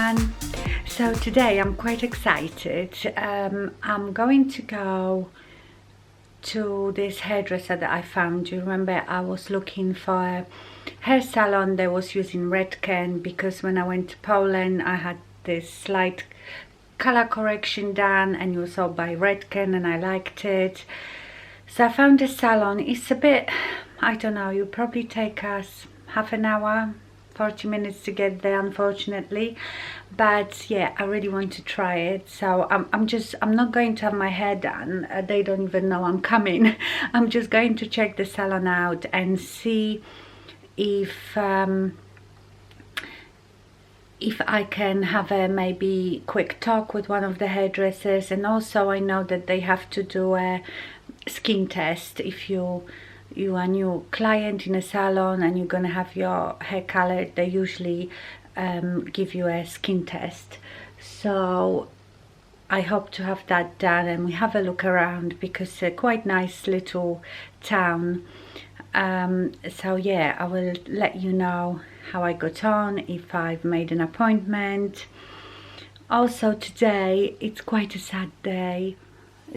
everyone. So today I'm quite excited. I'm going to go to this hairdresser that I found. You remember I was looking for a hair salon that was using Redken, because when I went to Poland I had this slight color correction done and it was all by Redken and I liked it. So I found a salon. It's a bit, I don't know, it'll probably take us half an hour, 40 minutes to get there, unfortunately, but yeah, I really want to try it. So I'm not going to have my hair done. They don't even know I'm coming. I'm just going to check the salon out and see if I can have a maybe quick talk with one of the hairdressers. And also I know that they have to do a skin test if you are a new client in a salon and you're gonna have your hair colored. They usually give you a skin test, so I hope to have that done and we have a look around, because it's a quite nice little town. So yeah, I will let you know how I got on, if I've made an appointment. Also today it's quite a sad day.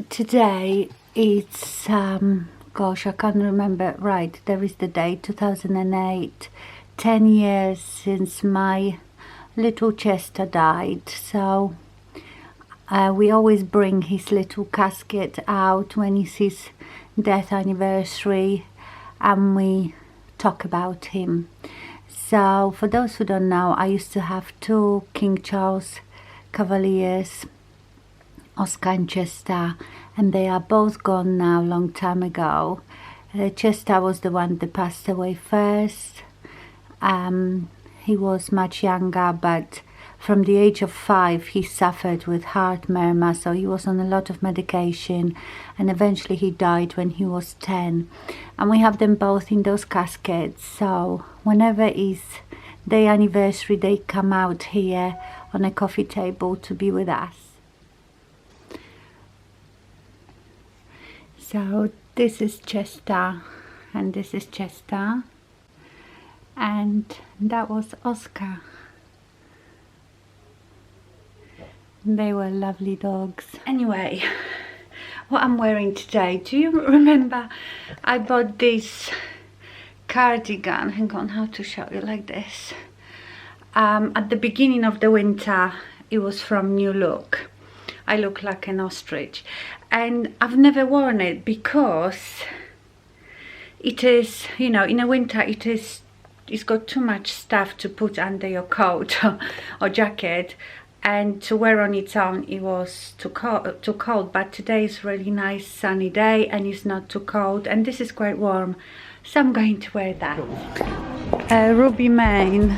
Today it's gosh, I can't remember right, there is the date, 2008, 10 years since my little Chester died. So we always bring his little casket out when it's his death anniversary and we talk about him. So for those who don't know, I used to have two King Charles Cavaliers, Oscar and Chester, and they are both gone now, long time ago. Chester was the one that passed away first. He was much younger, but from the age of 5 he suffered with heart murmur, so he was on a lot of medication and eventually he died when he was 10. And we have them both in those caskets, so whenever is their anniversary they come out here on a coffee table to be with us. So this is Chester and this is Chester, and that was Oscar. They were lovely dogs. Anyway, what I'm wearing today, do you remember I bought this cardigan? Hang on, how to show you like this. At the beginning of the winter, it was from New Look. I look like an ostrich, and I've never worn it because it is, you know, in the winter it's got too much stuff to put under your coat or jacket, and to wear on its own it was too cold. But today is really nice sunny day and it's not too cold, and this is quite warm, so I'm going to wear that. Ruby mane.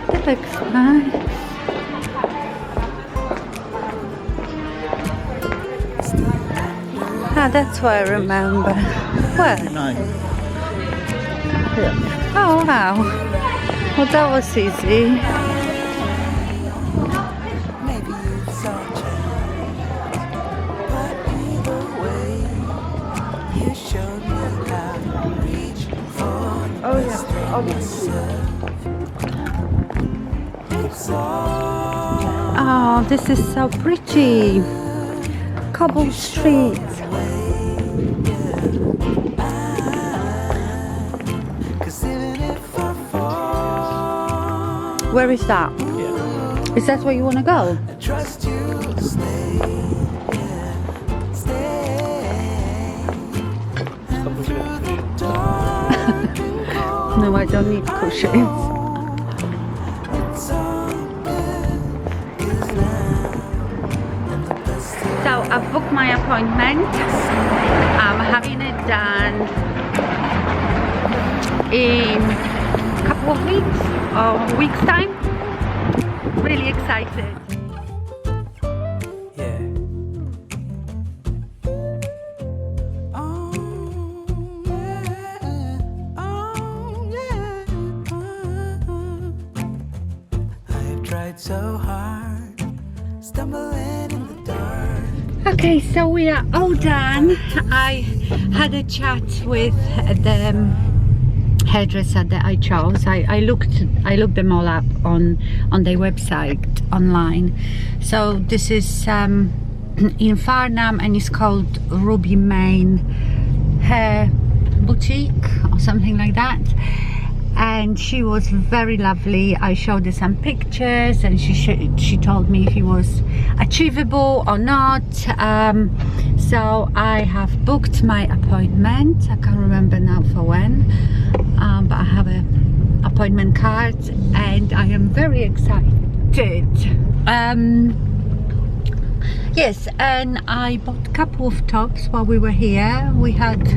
That looks nice. Ah, that's what I remember. Where? Oh wow. Well, that was easy. Oh yeah, obviously. Oh, this is so pretty. Cobble streets. Where is that? Yeah. Is that where you want to go? No, I don't need cushions. So I've booked my appointment. I'm having it done in a couple of weeks or a week's time. Really excited. So hard, stumbling in the dark. Okay, so we are all done. I had a chat with the hairdresser that I chose. I looked them all up on their website online. So this is in Farnham, and it's called Ruby Main Hair Boutique or something like that. And she was very lovely. I showed her some pictures, and she told me if it was achievable or not. So I have booked my appointment. I can't remember now for when, but I have an appointment card, and I am very excited. Yes, and I bought a couple of tops while we were here. We had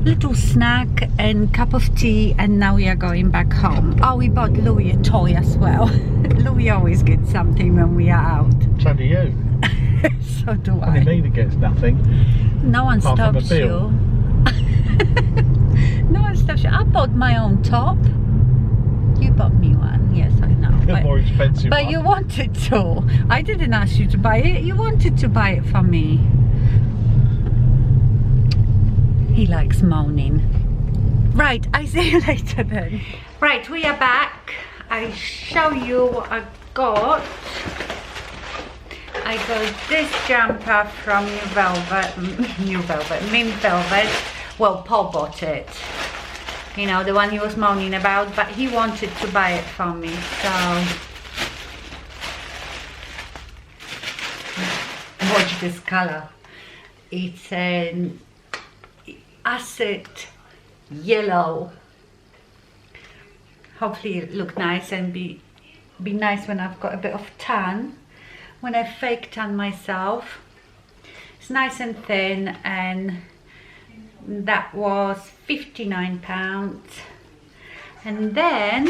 little snack and cup of tea, and now we are going back home. Oh, we bought Louis a toy as well. Louis always gets something when we are out. So do you. So do I. Only me that gets nothing. No one stops you. No one stops you. I bought my own top. You bought me one. Yes, I know. A more expensive but one. you wanted to. I didn't ask you to buy it. You wanted to buy it for me. He likes moaning. Right, I see you later then. Right, we are back. I show you what I got. I got this jumper from Mint Velvet. Well, Paul bought it. You know, the one he was moaning about, but he wanted to buy it for me, so. Watch this color. It's an acid yellow. Hopefully it look nice and be nice when I've got a bit of tan, when I fake tan myself. It's nice and thin, and that was £59. And then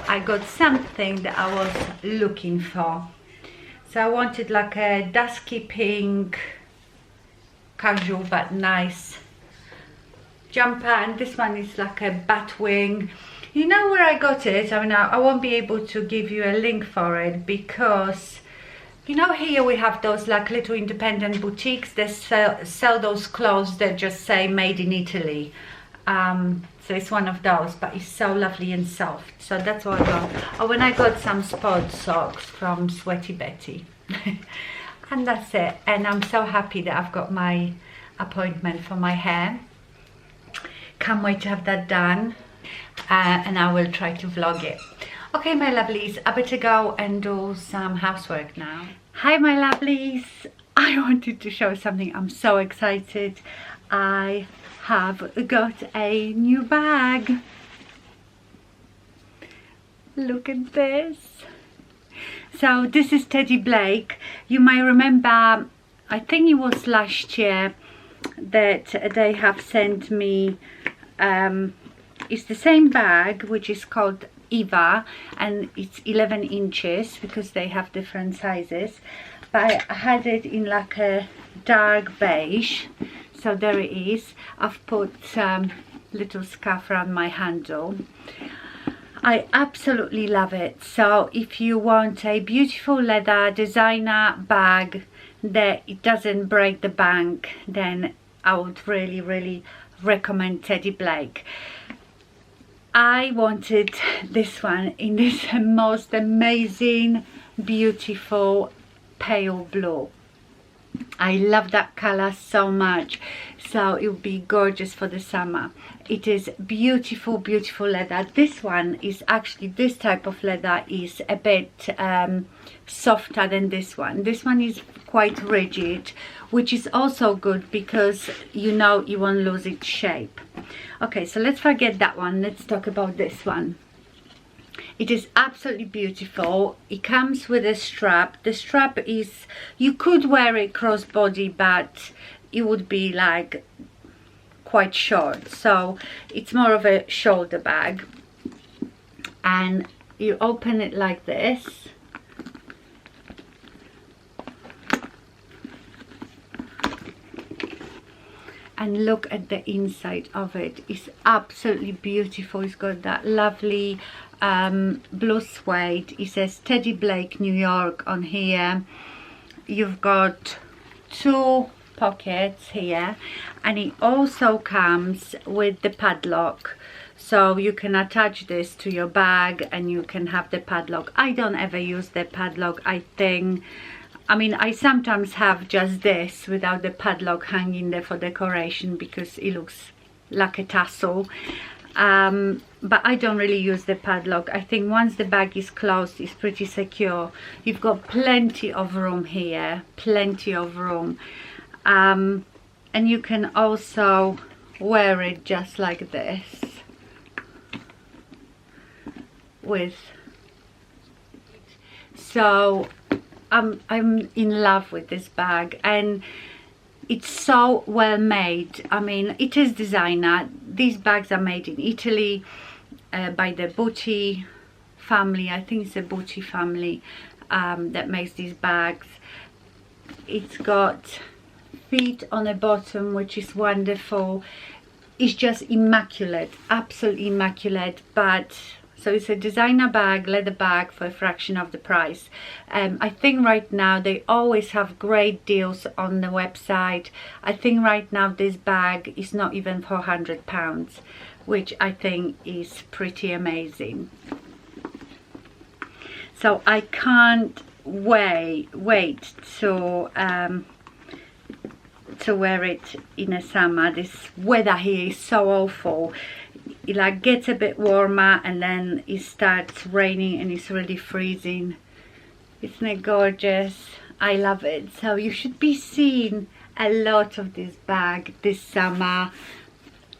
I got something that I was looking for. So I wanted like a dusky pink, casual but nice jumper, and this one is like a bat wing. You know where I got it? I mean, I won't be able to give you a link for it, because you know, here we have those like little independent boutiques that sell those clothes that just say made in Italy. So it's one of those, but it's so lovely and soft. So that's what I got. Oh, when I got some sport socks from Sweaty Betty. And that's it. And I'm so happy that I've got my appointment for my hair. Can't wait to have that done. And I will try to vlog it. Okay, my lovelies, I better go and do some housework now. Hi, my lovelies. I wanted to show something. I'm so excited. I have got a new bag. Look at this. So this is Teddy Blake. You might remember, I think it was last year, that they have sent me, it's the same bag, which is called Eva, and it's 11 inches because they have different sizes, but I had it in like a dark beige. So there it is. I've put little scarf around my handle. I absolutely love it. So if you want a beautiful leather designer bag that it doesn't break the bank, then I would really recommend Teddy Blake. I wanted this one in this most amazing, beautiful pale blue. I love that color so much, so it would be gorgeous for the summer. It is beautiful leather. This one is actually, this type of leather is a bit softer than this one. This one is quite rigid, which is also good because you know you won't lose its shape. Okay, so let's forget that one. Let's talk about this one. It is absolutely beautiful. It comes with a strap. The strap is, you could wear it crossbody, but it would be like quite short, so it's more of a shoulder bag. And you open it like this, and look at the inside of it. It's absolutely beautiful. It's got that lovely blue suede. It says Teddy Blake New York on here. You've got 2 pockets here, and it also comes with the padlock, so you can attach this to your bag and you can have the padlock. I don't ever use the padlock. I mean, I sometimes have just this without the padlock hanging there for decoration because it looks like a tassel. But I don't really use the padlock. I think once the bag is closed, it's pretty secure. You've got plenty of room here, plenty of room. And you can also wear it just like this so I'm in love with this bag, and it's so well made. I mean, it is designer. These bags are made in Italy by the Butti family. I think it's the Butti family that makes these bags. It's got feet on the bottom, which is wonderful. It's just immaculate, absolutely immaculate. But so it's a designer bag, leather bag for a fraction of the price. I think right now they always have great deals on the website. I think right now this bag is not even £400, which I think is pretty amazing. So I can't wait to wear it in the summer. This weather here is so awful. It like gets a bit warmer and then it starts raining and it's really freezing. Isn't it gorgeous? I love it. So you should be seeing a lot of this bag this summer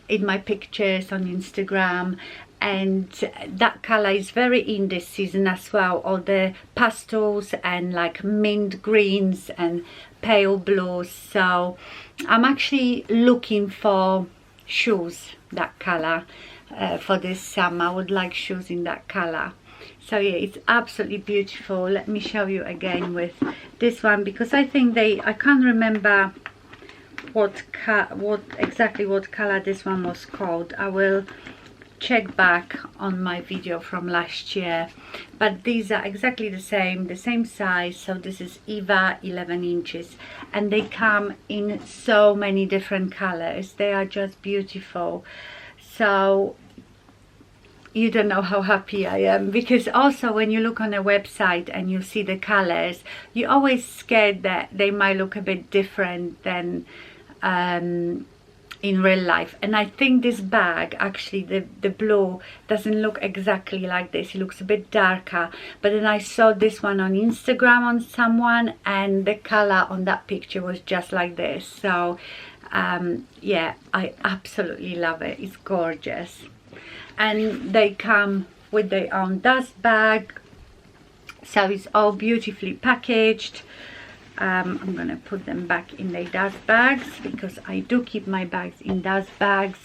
in my pictures on Instagram. And that color is very in this season as well. All the pastels and like mint greens and pale blues. So I'm actually looking for shoes that color for this summer. I would like shoes in that color. So yeah, it's absolutely beautiful. Let me show you again with this one, because I think I can't remember exactly what color this one was called. I will check back on my video from last year, but these are exactly the same size. So this is Eva 11 inches, and they come in so many different colors. They are just beautiful. So you don't know how happy I am, because also when you look on a website and you see the colors, you're always scared that they might look a bit different than in real life. And I think this bag, actually the blue doesn't look exactly like this. It looks a bit darker. But then I saw this one on Instagram on someone, and the color on that picture was just like this. So yeah, I absolutely love it. It's gorgeous. And they come with their own dust bag, so it's all beautifully packaged. I'm gonna put them back in their dust bags, because I do keep my bags in dust bags.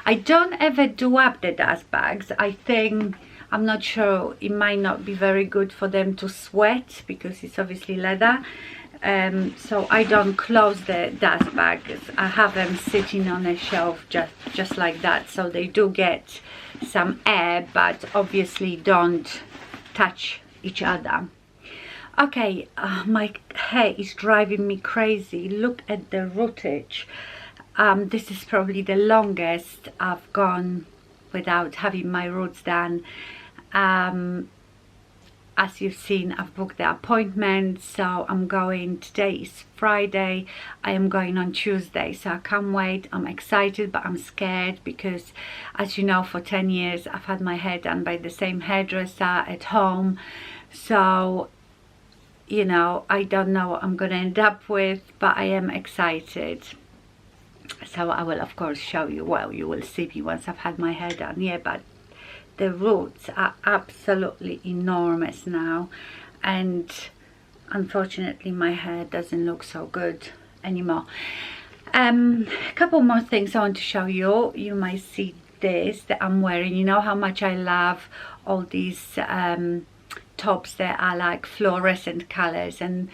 I don't ever do up the dust bags. I think, I'm not sure, it might not be very good for them to sweat because it's obviously leather. So I don't close the dust bags. I have them sitting on a shelf just like that, so they do get some air, but obviously don't touch each other. Okay, my hair is driving me crazy. Look at the rootage. This is probably the longest I've gone without having my roots done. As you've seen, I've booked the appointment, so I'm going. Today is Friday. I am going on Tuesday, so I can't wait. I'm excited, but I'm scared because, as you know, for 10 years I've had my hair done by the same hairdresser at home. So, you know, I don't know what I'm going to end up with, but I am excited. So I will of course show you. Well, you will see me once I've had my hair done. Yeah, but the roots are absolutely enormous now, and unfortunately my hair doesn't look so good anymore. A couple more things I want to show you. You might see this that I'm wearing. You know how much I love all these tops that are like fluorescent colors, and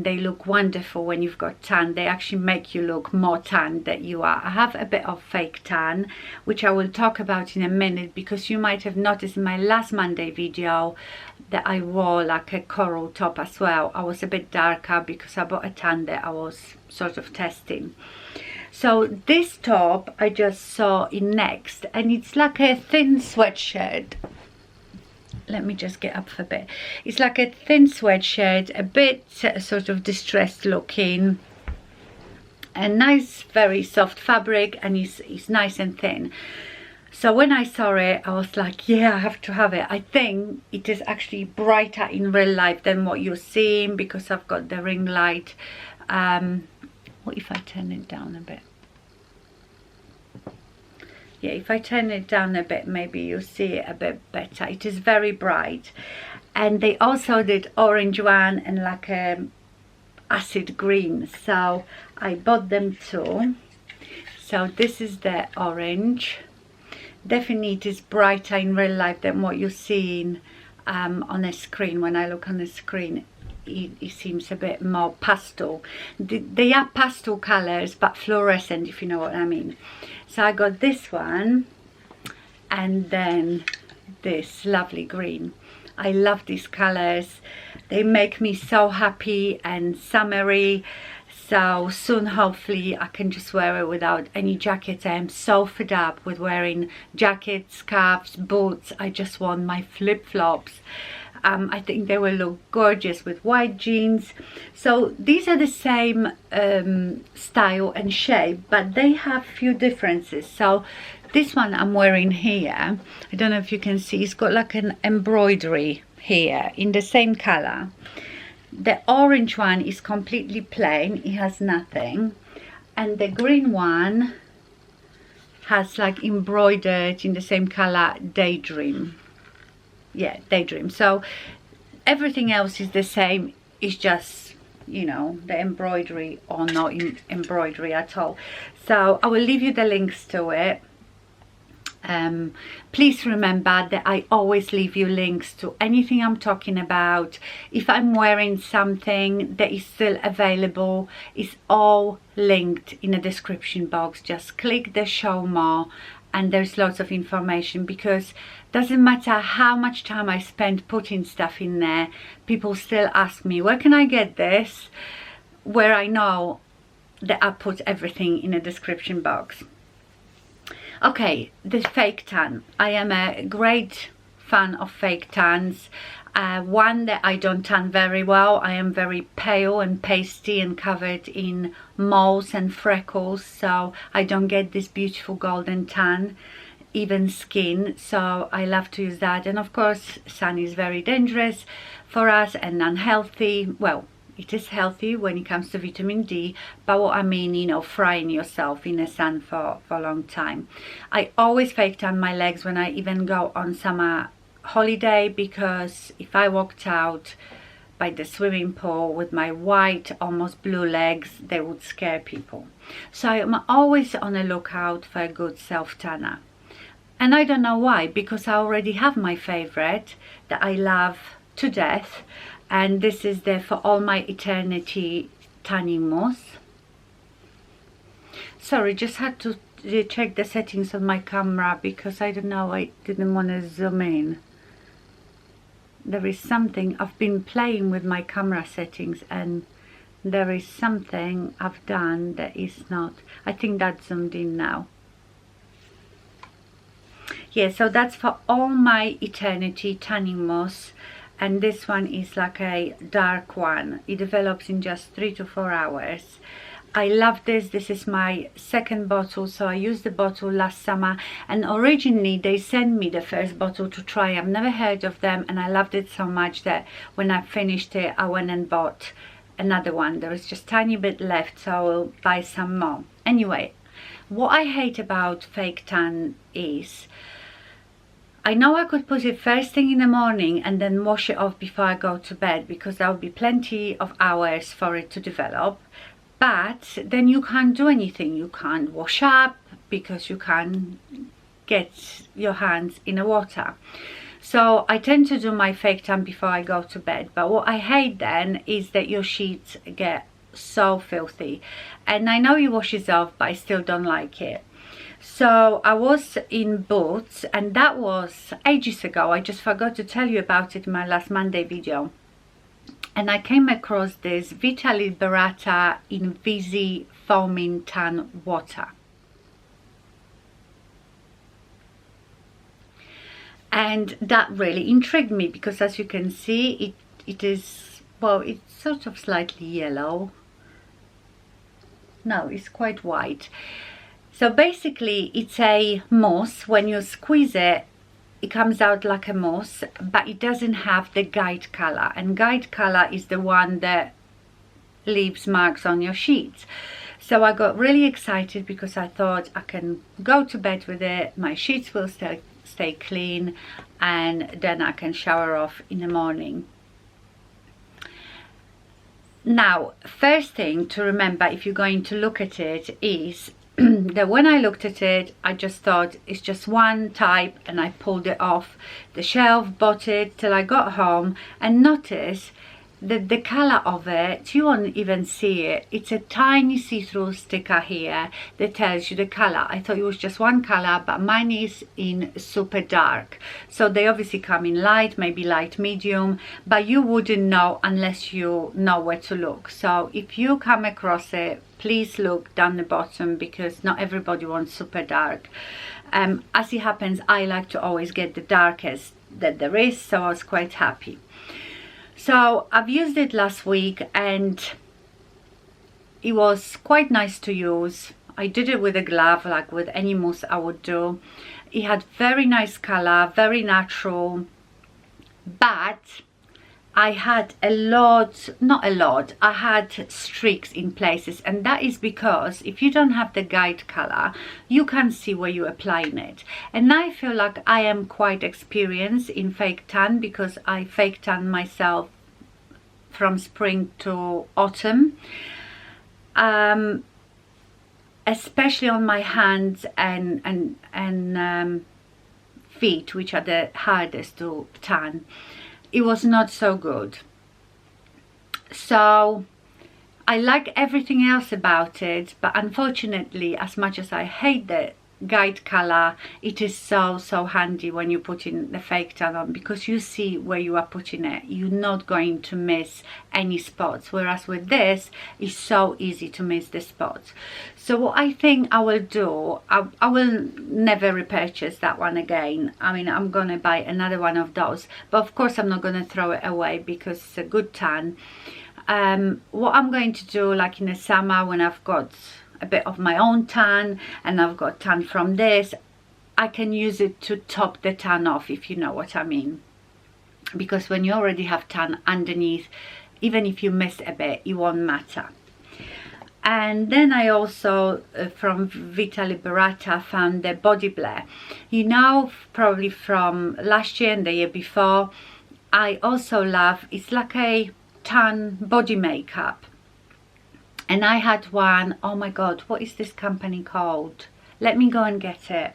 they look wonderful when you've got tan. They actually make you look more tan than you are. I have a bit of fake tan, which I will talk about in a minute, because you might have noticed in my last Monday video that I wore like a coral top as well. I was a bit darker because I bought a tan that I was sort of testing. So this top I just saw in Next, and it's like a thin sweatshirt. Let me just get up for a bit. It's like a thin sweatshirt, a bit sort of distressed looking, a nice very soft fabric, and it's nice and thin. So when I saw it, I was like, yeah, I have to have it. I think it is actually brighter in real life than what you're seeing, because I've got the ring light. What if I turn it down a bit? Yeah, if I turn it down a bit, maybe you'll see it a bit better. It is very bright. And they also did orange one and like a acid green. So I bought them too. So this is the orange. Definitely it is brighter in real life than what you're seeing on a screen. When I look on the screen, it seems a bit more pastel. They are pastel colors, but fluorescent, if you know what I mean. So I got this one, and then this lovely green. I love these colors. They make me so happy and summery. So soon, hopefully, I can just wear it without any jacket. I am so fed up with wearing jackets, scarves, boots. I just want my flip-flops. I think they will look gorgeous with white jeans. So these are the same style and shape, but they have few differences. So this one I'm wearing here, I don't know if you can see, it's got like an embroidery here in the same color. The orange one is completely plain, it has nothing, and the green one has like embroidered in the same color, Daydream. Yeah, Daydream. So everything else is the same, it's just, you know, the embroidery or not embroidery at all. So I will leave you the links to it. Please remember that I always leave you links to anything I'm talking about. If I'm wearing something that is still available, it's all linked in the description box. Just click the show more and there's lots of information, because doesn't matter how much time I spend putting stuff in there, people still ask me, where can I get this? Where I know that I put everything in a description box. Okay, the fake tan. I am a great fan of fake tans. One, that I don't tan very well. I am very pale and pasty and covered in moles and freckles, so I don't get this beautiful golden tan, even skin. So I love to use that. And of course, sun is very dangerous for us and unhealthy. Well, it is healthy when it comes to vitamin D, but what I mean, you know, frying yourself in the sun for a long time. I always fake tan my legs when I even go on summer holiday, because if I walked out by the swimming pool with my white, almost blue legs, they would scare people. So I'm always on the lookout for a good self-tanner. And I don't know why, because I already have my favorite that I love to death. And this is the For All My Eternity Tanning Mousse. Sorry, just had to check the settings on my camera, because I don't know, I didn't want to zoom in. There is something, I've been playing with my camera settings and there is something I've done that is not, I think that's zoomed in now. Yeah, so that's For All My Eternity Tanning Mousse. And this one is like a dark one. It develops in just 3 to 4 hours. I love this. This is my second bottle. So I used the bottle last summer, and originally they sent me the first bottle to try. I've never heard of them, and I loved it so much that when I finished it, I went and bought another one. There is just a tiny bit left, so I will buy some more. Anyway, what I hate about fake tan is, I know I could put it first thing in the morning and then wash it off before I go to bed, because there will be plenty of hours for it to develop. But then you can't do anything. You can't wash up because you can't get your hands in the water. So I tend to do my fake tan before I go to bed. But what I hate then is that your sheets get so filthy. And I know it washes off, but I still don't like it. So I was in Boots, and that was ages ago. I just forgot to tell you about it in my last Monday video. and I came across this Vita Liberata Invisi foaming tan water. And that really intrigued me, because as you can see, it is, well, it's sort of slightly yellow. No, it's quite white. So basically it's a mousse. When you squeeze it, it comes out like a mousse, but it doesn't have the guide color, and guide color is the one that leaves marks on your sheets. So I got really excited because I thought I can go to bed with it, my sheets will stay clean, and then I can shower off in the morning. Now, first thing to remember if you're going to look at it is that when I looked at it, I just thought it's just one type, and I pulled it off the shelf, bought it till I got home, and noticed that the color of it, you won't even see it. It's a tiny see-through sticker here that tells you the color. I thought it was just one color, but mine is in super dark. So they obviously come in light, maybe light medium, but you wouldn't know unless you know where to look. So if you come across it, please look down the bottom, because not everybody wants super dark. As it happens, I like to always get the darkest that there is, so I was quite happy. So I've used it last week and it was quite nice to use. I did it with a glove, like with any mousse I would do. It had very nice color, very natural, but I had I had streaks in places, and that is because if you don't have the guide color, you can't see where you're applying it. And I feel like I am quite experienced in fake tan, because I fake tan myself from spring to autumn, especially on my hands and feet, which are the hardest to tan. It was not so good. So I like everything else about it, but unfortunately, as much as I hate the guide color, it is so handy when you put in the fake tan on, because you see where you are putting it. You're not going to miss any spots, whereas with this it's so easy to miss the spots. So what I think I will do, I will never repurchase that one again. I mean, I'm gonna buy another one of those, but of course I'm not gonna throw it away because it's a good tan. What I'm going to do, like in the summer when I've got a bit of my own tan and I've got tan from this, I can use it to top the tan off, if you know what I mean, because when you already have tan underneath, even if you miss a bit, it won't matter. And then I also from Vita Liberata found the body blur. You know, probably from last year and the year before, I also love, it's like a tan body makeup. And I had one, oh my god, what is this company called? Let me go and get it.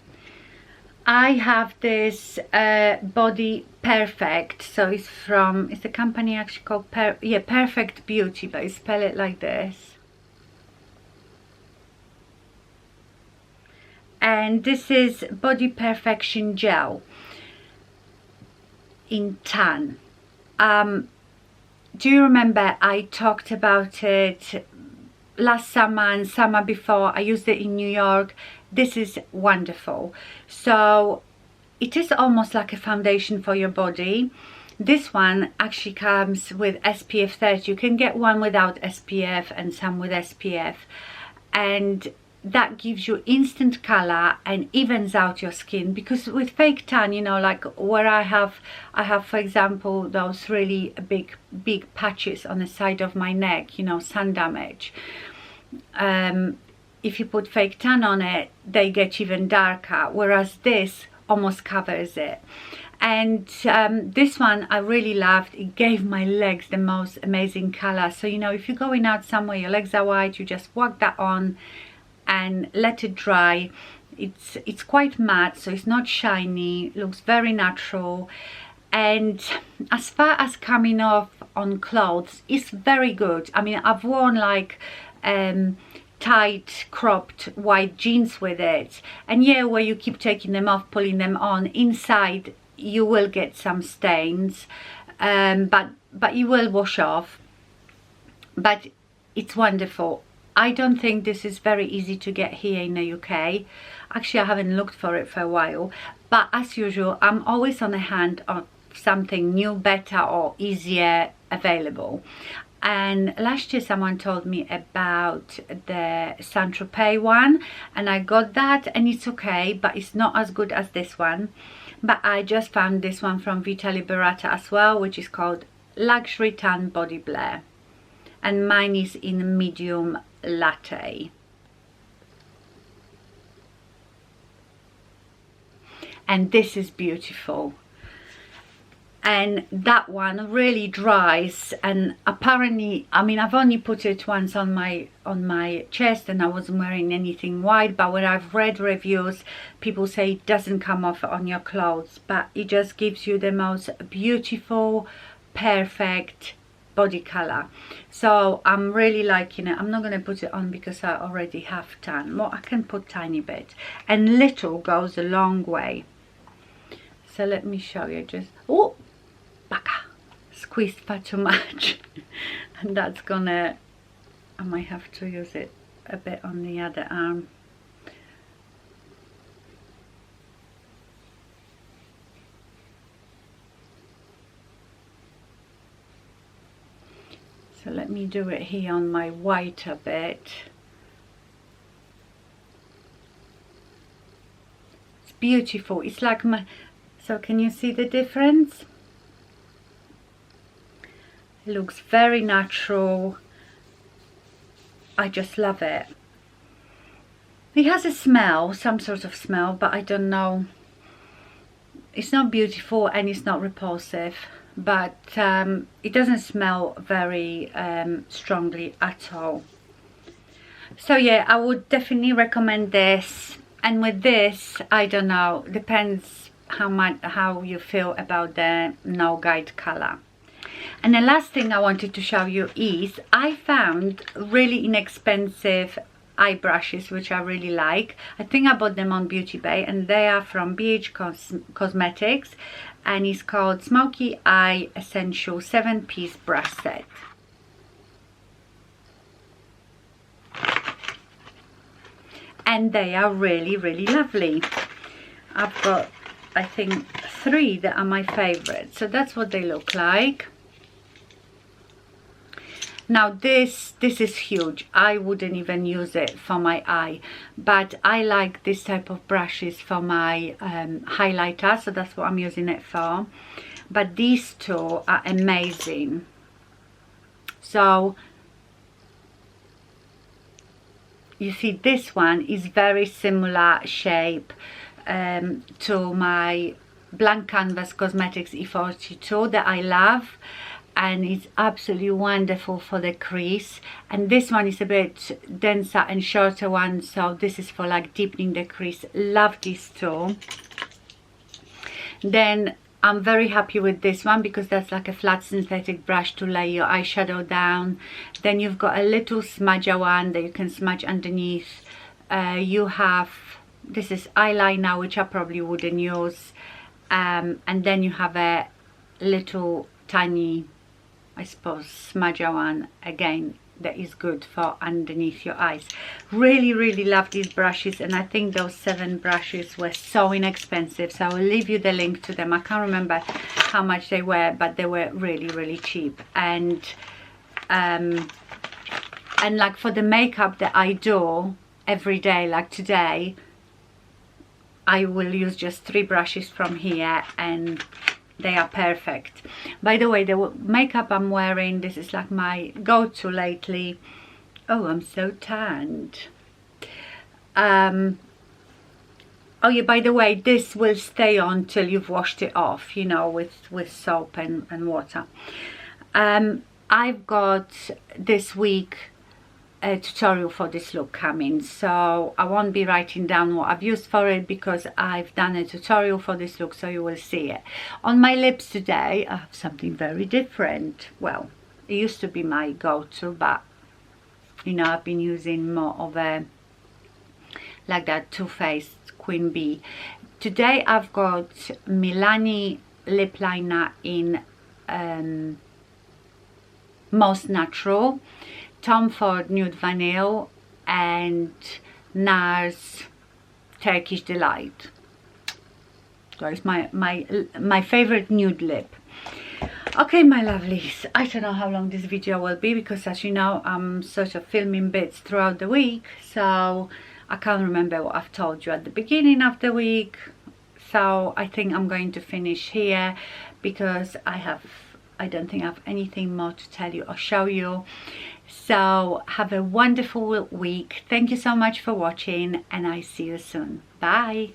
I have this body Per-fekt, so it's from, it's a company actually called Per-fekt Beauty, but I spell it like this. And this is Body Perfection Gel in tan. Do you remember I talked about it last summer and summer before? I used it in New York. This is wonderful. So it is almost like a foundation for your body. This one actually comes with SPF 30. You can get one without SPF and some with SPF, and that gives you instant color and evens out your skin. Because with fake tan, you know, like where I have for example those really big patches on the side of my neck, you know, sun damage. If you put fake tan on it, they get even darker, whereas this almost covers it. And this one I really loved. It gave my legs the most amazing color. So, you know, if you're going out somewhere, your legs are white, you just whack that on and let it dry. It's quite matte, so it's not shiny, looks very natural. And as far as coming off on clothes, it's very good. I mean, I've worn like tight cropped white jeans with it, and yeah, where you keep taking them off, pulling them on, inside you will get some stains, but but it will wash off. But it's wonderful. I don't think this is very easy to get here in the UK. Actually, I haven't looked for it for a while, but as usual, I'm always on the hand of something new, better or easier available. And last year someone told me about the Saint-Tropez one, and I got that, and it's okay, but it's not as good as this one. But I just found this one from Vita Liberata as well, which is called Luxury Tan Body Blur, and mine is in Medium Latte. And this is beautiful. And that one really dries, and apparently, I mean, I've only put it once on my chest and I wasn't wearing anything white, but when I've read reviews, people say it doesn't come off on your clothes, but it just gives you the most beautiful, perfect body color. So I'm really liking it. I'm not going to put it on because I already have tan. Well, I can put tiny bit, and little goes a long way. So let me show you. Just, oh, baka, squeezed far too much. And that's gonna, I might have to use it a bit on the other arm. So let me do it here on my whiter bit. It's beautiful. It's like my, so can you see the difference? It looks very natural. I just love it. It has a smell, some sort of smell, but I don't know. It's not beautiful and it's not repulsive, but it doesn't smell very strongly at all. So yeah, I would definitely recommend this. And with this, I don't know, depends how you feel about the no guide color. And the last thing I wanted to show you is I found really inexpensive eye brushes, which I really like. I think I bought them on Beauty Bay, and they are from BH Cosmetics, and it's called Smoky Eye Essential 7-piece brush set. And they are really, really lovely. I've got, I think, 3 that are my favorite. So that's what they look like. Now this is huge. I wouldn't even use it for my eye, but I like this type of brushes for my highlighter, so that's what I'm using it for. But these two are amazing. So you see, this one is very similar shape to my Blank Canvas Cosmetics E42 that I love, and it's absolutely wonderful for the crease. And this one is a bit denser and shorter one, so this is for like deepening the crease. Love these two. Then I'm very happy with this one because that's like a flat synthetic brush to lay your eyeshadow down. Then you've got a little smudger one that you can smudge underneath. You have, this is eyeliner, which I probably wouldn't use. And then you have a little tiny, I suppose, smudger one, again, that is good for underneath your eyes. Really, really love these brushes, and I think those 7 brushes were so inexpensive, so I will leave you the link to them. I can't remember how much they were, but they were really, really cheap. And like for the makeup that I do every day, like today, I will use just 3 brushes from here, and they are perfect. By the way, the makeup I'm wearing, this is like my go-to lately. Oh, I'm so tanned. Oh yeah, by the way, this will stay on till you've washed it off, you know, with soap and water. I've got this week a tutorial for this look coming, so I won't be writing down what I've used for it because I've done a tutorial for this look, so you will see it. On my lips today, I have something very different. Well, it used to be my go-to, but you know, I've been using more of a, like that Too Faced Queen Bee. Today I've got Milani lip liner in Most Natural, Tom Ford Nude Vanille, and NARS Turkish Delight. That is my favorite nude lip. Okay, my lovelies, I don't know how long this video will be, because as you know, I'm sort of filming bits throughout the week, so I can't remember what I've told you at the beginning of the week. So I think I'm going to finish here, because I don't think I have anything more to tell you or show you. So have a wonderful week. Thank you so much for watching, and I see you soon. Bye.